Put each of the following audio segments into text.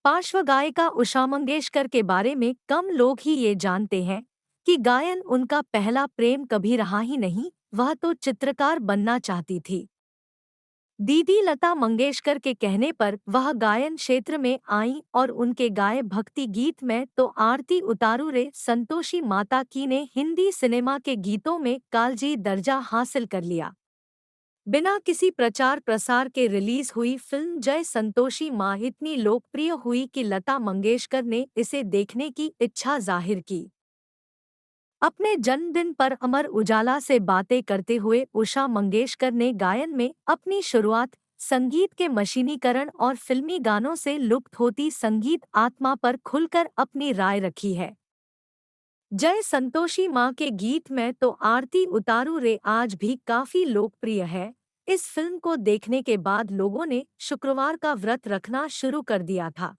पार्श्व गायिका उषा मंगेशकर के बारे में कम लोग ही ये जानते हैं कि गायन उनका पहला प्रेम कभी रहा ही नहीं, वह तो चित्रकार बनना चाहती थी। दीदी लता मंगेशकर के कहने पर वह गायन क्षेत्र में आईं और उनके गाए भक्ति गीत में तो आरती उतारू रे संतोषी माता की ने हिंदी सिनेमा के गीतों में कालजी दर्जा हासिल कर लिया। बिना किसी प्रचार प्रसार के रिलीज हुई फिल्म जय संतोषी माँ इतनी लोकप्रिय हुई कि लता मंगेशकर ने इसे देखने की इच्छा जाहिर की। अपने जन्मदिन पर अमर उजाला से बातें करते हुए उषा मंगेशकर ने गायन में अपनी शुरुआत संगीत के मशीनीकरण और फिल्मी गानों से लुप्त होती संगीत आत्मा पर खुलकर अपनी राय रखी है। जय संतोषी माँ के गीत में तो आरती उतारू रे आज भी काफी लोकप्रिय है। इस फिल्म को देखने के बाद लोगों ने शुक्रवार का व्रत रखना शुरू कर दिया था।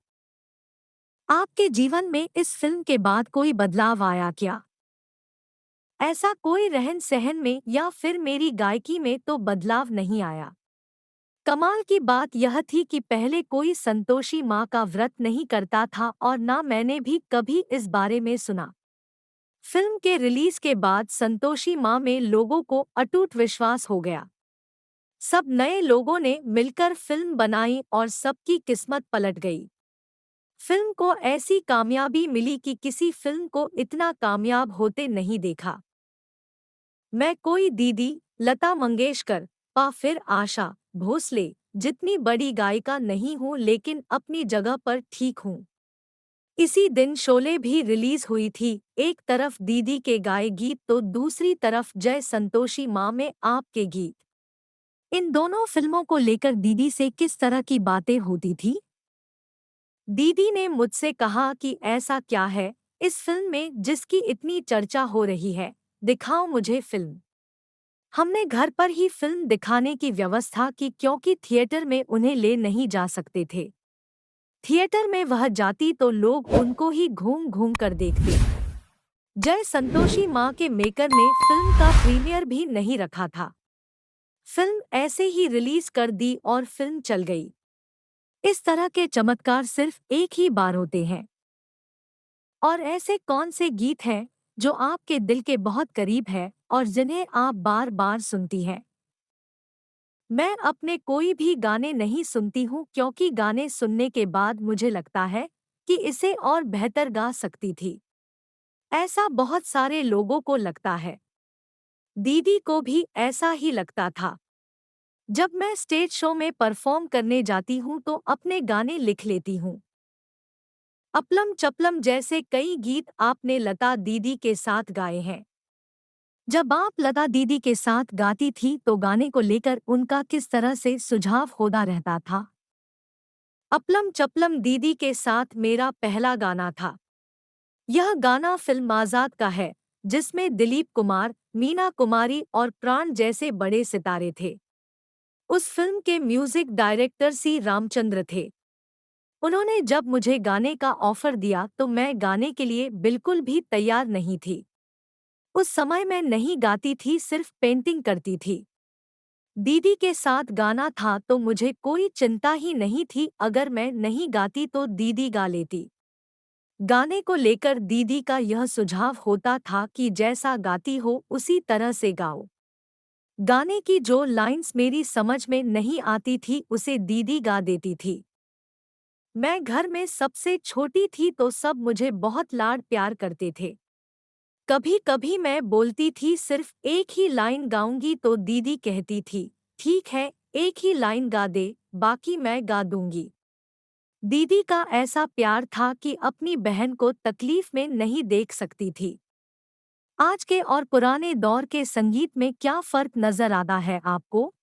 आपके जीवन में इस फिल्म के बाद कोई बदलाव आया क्या? ऐसा कोई रहन सहन में या फिर मेरी गायकी में तो बदलाव नहीं आया। कमाल की बात यह थी कि पहले कोई संतोषी माँ का व्रत नहीं करता था और ना मैंने भी कभी इस बारे में सुना। फिल्म के रिलीज के बाद संतोषी माँ में लोगों को अटूट विश्वास हो गया। सब नए लोगों ने मिलकर फिल्म बनाई और सबकी किस्मत पलट गई। फिल्म को ऐसी कामयाबी मिली कि किसी फिल्म को इतना कामयाब होते नहीं देखा। मैं कोई दीदी लता मंगेशकर या फिर आशा भोसले जितनी बड़ी गायिका नहीं हूँ, लेकिन अपनी जगह पर ठीक हूँ। इसी दिन शोले भी रिलीज हुई थी। एक तरफ दीदी के गाए गीत तो दूसरी तरफ जय संतोषी माँ में आपके गीत। इन दोनों फिल्मों को लेकर दीदी से किस तरह की बातें होती थी? दीदी ने मुझसे कहा कि ऐसा क्या है इस फिल्म में जिसकी इतनी चर्चा हो रही है, दिखाओ मुझे फिल्म। हमने घर पर ही फिल्म दिखाने की व्यवस्था की क्योंकि थिएटर में उन्हें ले नहीं जा सकते थे। थिएटर में वह जाती तो लोग उनको ही घूम घूम कर देखते। जय संतोषी माँ के मेकर ने फिल्म का प्रीमियर भी नहीं रखा था। फिल्म ऐसे ही रिलीज कर दी और फिल्म चल गई। इस तरह के चमत्कार सिर्फ एक ही बार होते हैं। और ऐसे कौन से गीत हैं जो आपके दिल के बहुत करीब है और जिन्हें आप बार बार सुनती हैं? मैं अपने कोई भी गाने नहीं सुनती हूँ क्योंकि गाने सुनने के बाद मुझे लगता है कि इसे और बेहतर गा सकती थी। ऐसा बहुत सारे लोगों को लगता है। दीदी को भी ऐसा ही लगता था। जब मैं स्टेज शो में परफॉर्म करने जाती हूँ तो अपने गाने लिख लेती हूँ। अपलम चपलम जैसे कई गीत आपने लता दीदी के साथ गाए हैं। जब आप लता दीदी के साथ गाती थी तो गाने को लेकर उनका किस तरह से सुझाव होता रहता था? अपलम चपलम दीदी के साथ मेरा पहला गाना था। यह गाना फिल्म आजाद का है, जिसमें दिलीप कुमार, मीना कुमारी और प्राण जैसे बड़े सितारे थे। उस फिल्म के म्यूजिक डायरेक्टर सी रामचंद्र थे। उन्होंने जब मुझे गाने का ऑफर दिया तो मैं गाने के लिए बिल्कुल भी तैयार नहीं थी। उस समय मैं नहीं गाती थी, सिर्फ पेंटिंग करती थी। दीदी के साथ गाना था तो मुझे कोई चिंता ही नहीं थी, अगर मैं नहीं गाती तो दीदी गा लेती। गाने को लेकर दीदी का यह सुझाव होता था कि जैसा गाती हो उसी तरह से गाओ। गाने की जो लाइंस मेरी समझ में नहीं आती थी उसे दीदी गा देती थी। मैं घर में सबसे छोटी थी तो सब मुझे बहुत लाड प्यार करते थे। कभी कभी मैं बोलती थी सिर्फ एक ही लाइन गाऊंगी तो दीदी कहती थी, ठीक है, एक ही लाइन गा दे, बाकी मैं गा दूंगी। दीदी का ऐसा प्यार था कि अपनी बहन को तकलीफ में नहीं देख सकती थी। आज के और पुराने दौर के संगीत में क्या फर्क नजर आता है आपको?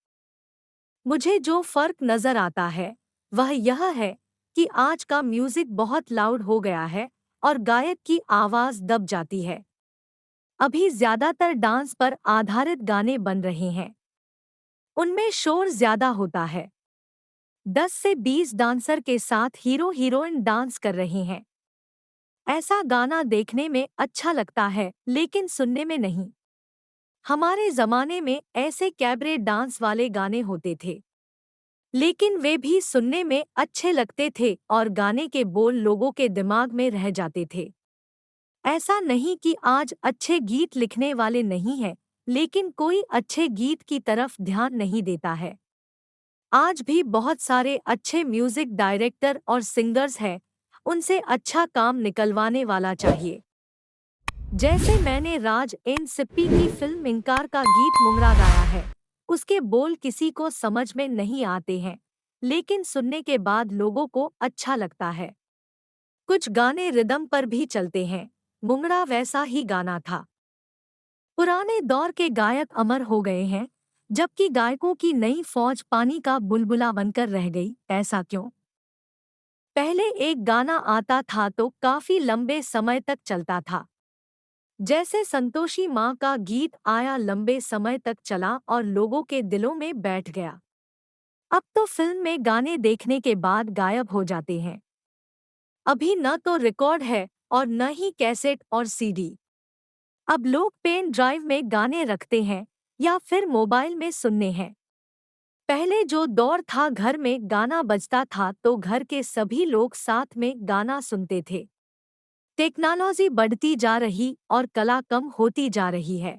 मुझे जो फर्क नजर आता है वह यह है कि आज का म्यूजिक बहुत लाउड हो गया है और गायक की आवाज दब जाती है। अभी ज्यादातर डांस पर आधारित गाने बन रहे हैं। उनमें शोर ज्यादा होता है। 10 से 20 डांसर के साथ हीरो हीरोइन डांस कर रहे हैं। ऐसा गाना देखने में अच्छा लगता है लेकिन सुनने में नहीं। हमारे जमाने में ऐसे कैबरे डांस वाले गाने होते थे। लेकिन वे भी सुनने में अच्छे लगते थे और गाने के बोल लोगों के दिमाग में रह जाते थे। ऐसा नहीं कि आज अच्छे गीत लिखने वाले नहीं हैं, लेकिन कोई अच्छे गीत की तरफ ध्यान नहीं देता है। आज भी बहुत सारे अच्छे म्यूजिक डायरेक्टर और सिंगर्स हैं, उनसे अच्छा काम निकलवाने वाला चाहिए। जैसे मैंने राज एन सिप्पी की फिल्म इंकार का गीत मुंगरा गाया है। उसके बोल किसी को समझ में नहीं आते हैं, लेकिन सुनने के बाद लोगों को अच्छा लगता है। कुछ गाने रिदम पर भी चलते हैं। मुंगरा वैसा ही गाना था। पुराने दौर के गायक अमर हो गए हैं, जबकि गायकों की नई फौज पानी का बुलबुला बनकर रह गई। ऐसा क्यों? पहले एक गाना आता था तो काफी लंबे समय तक चलता था। जैसे संतोषी माँ का गीत आया, लंबे समय तक चला और लोगों के दिलों में बैठ गया। अब तो फिल्म में गाने देखने के बाद गायब हो जाते हैं। अभी न तो रिकॉर्ड है और न ही कैसेट और सीडी। अब लोग पेन ड्राइव में गाने रखते हैं या फिर मोबाइल में सुनने हैं। पहले जो दौर था, घर में गाना बजता था तो घर के सभी लोग साथ में गाना सुनते थे। टेक्नोलॉजी बढ़ती जा रही और कला कम होती जा रही है।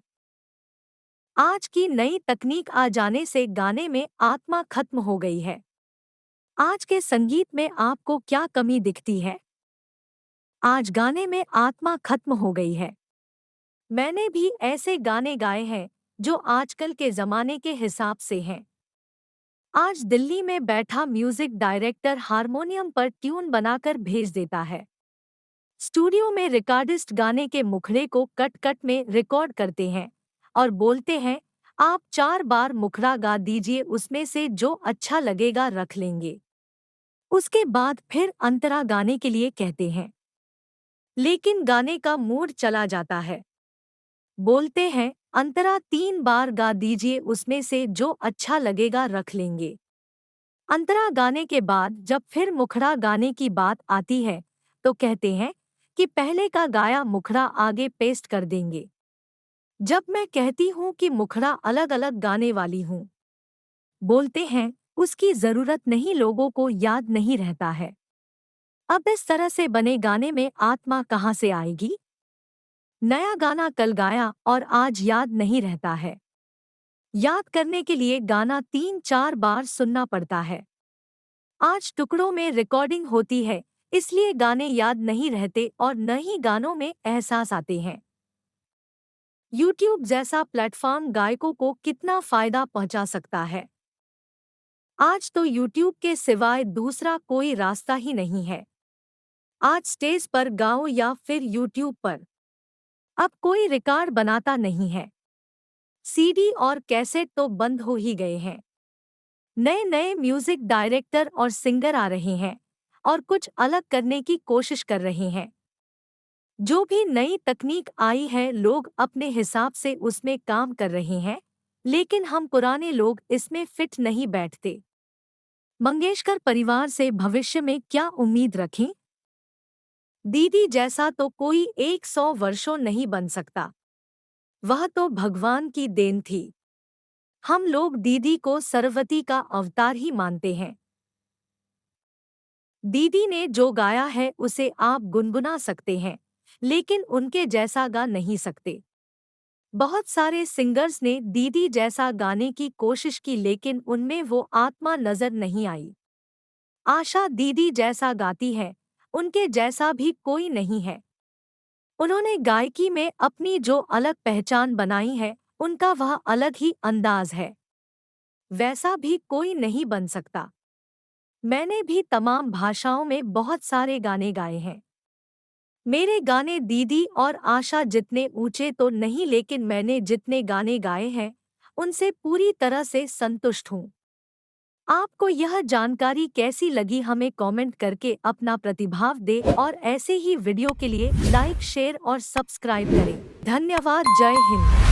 आज की नई तकनीक आ जाने से गाने में आत्मा खत्म हो गई है। आज के संगीत में आपको क्या कमी दिखती है? आज गाने में आत्मा खत्म हो गई है। मैंने भी ऐसे गाने गाए हैं जो आजकल के जमाने के हिसाब से हैं। आज दिल्ली में बैठा म्यूजिक डायरेक्टर हारमोनियम पर ट्यून बनाकर भेज देता है। स्टूडियो में रिकॉर्डिस्ट गाने के मुखड़े को कट कट में रिकॉर्ड करते हैं और बोलते हैं, आप 4 बार मुखड़ा गा दीजिए, उसमें से जो अच्छा लगेगा रख लेंगे। उसके बाद फिर अंतरा गाने के लिए कहते हैं, लेकिन गाने का मूड चला जाता है। बोलते हैं, अंतरा 3 बार गा दीजिए, उसमें से जो अच्छा लगेगा रख लेंगे। अंतरा गाने के बाद जब फिर मुखड़ा गाने की बात आती है तो कहते हैं कि पहले का गाया मुखड़ा आगे पेस्ट कर देंगे। जब मैं कहती हूँ कि मुखड़ा अलग अलग गाने वाली हूँ, बोलते हैं उसकी जरूरत नहीं, लोगों को याद नहीं रहता है। अब इस तरह से बने गाने में आत्मा कहाँ से आएगी? नया गाना कल गाया और आज याद नहीं रहता है। याद करने के लिए गाना 3-4 बार सुनना पड़ता है। आज टुकड़ों में रिकॉर्डिंग होती है, इसलिए गाने याद नहीं रहते और न ही गानों में एहसास आते हैं। यूट्यूब जैसा प्लेटफॉर्म गायकों को कितना फायदा पहुंचा सकता है। आज तो यूट्यूब के सिवाय दूसरा कोई रास्ता ही नहीं है। आज स्टेज पर गाओ या फिर यूट्यूब पर। अब कोई रिकॉर्ड बनाता नहीं है। सीडी और कैसेट तो बंद हो ही गए हैं। नए नए म्यूजिक डायरेक्टर और सिंगर आ रहे हैं और कुछ अलग करने की कोशिश कर रहे हैं। जो भी नई तकनीक आई है, लोग अपने हिसाब से उसमें काम कर रहे हैं, लेकिन हम पुराने लोग इसमें फिट नहीं बैठते। मंगेशकर परिवार से भविष्य में क्या उम्मीद रखें? दीदी जैसा तो कोई 100 वर्षों नहीं बन सकता। वह तो भगवान की देन थी। हम लोग दीदी को सरस्वती का अवतार ही मानते हैं। दीदी ने जो गाया है उसे आप गुनगुना सकते हैं, लेकिन उनके जैसा गा नहीं सकते। बहुत सारे सिंगर्स ने दीदी जैसा गाने की कोशिश की, लेकिन उनमें वो आत्मा नजर नहीं आई। आशा दीदी जैसा गाती है, उनके जैसा भी कोई नहीं है। उन्होंने गायकी में अपनी जो अलग पहचान बनाई है, उनका वह अलग ही अंदाज है। वैसा भी कोई नहीं बन सकता। मैंने भी तमाम भाषाओं में बहुत सारे गाने गाए हैं। मेरे गाने दीदी और आशा जितने ऊंचे तो नहीं, लेकिन मैंने जितने गाने गाए हैं उनसे पूरी तरह से संतुष्ट हूँ। आपको यह जानकारी कैसी लगी, हमें कमेंट करके अपना प्रतिभाव दें और ऐसे ही वीडियो के लिए लाइक, शेयर और सब्सक्राइब करें। धन्यवाद। जय हिंद।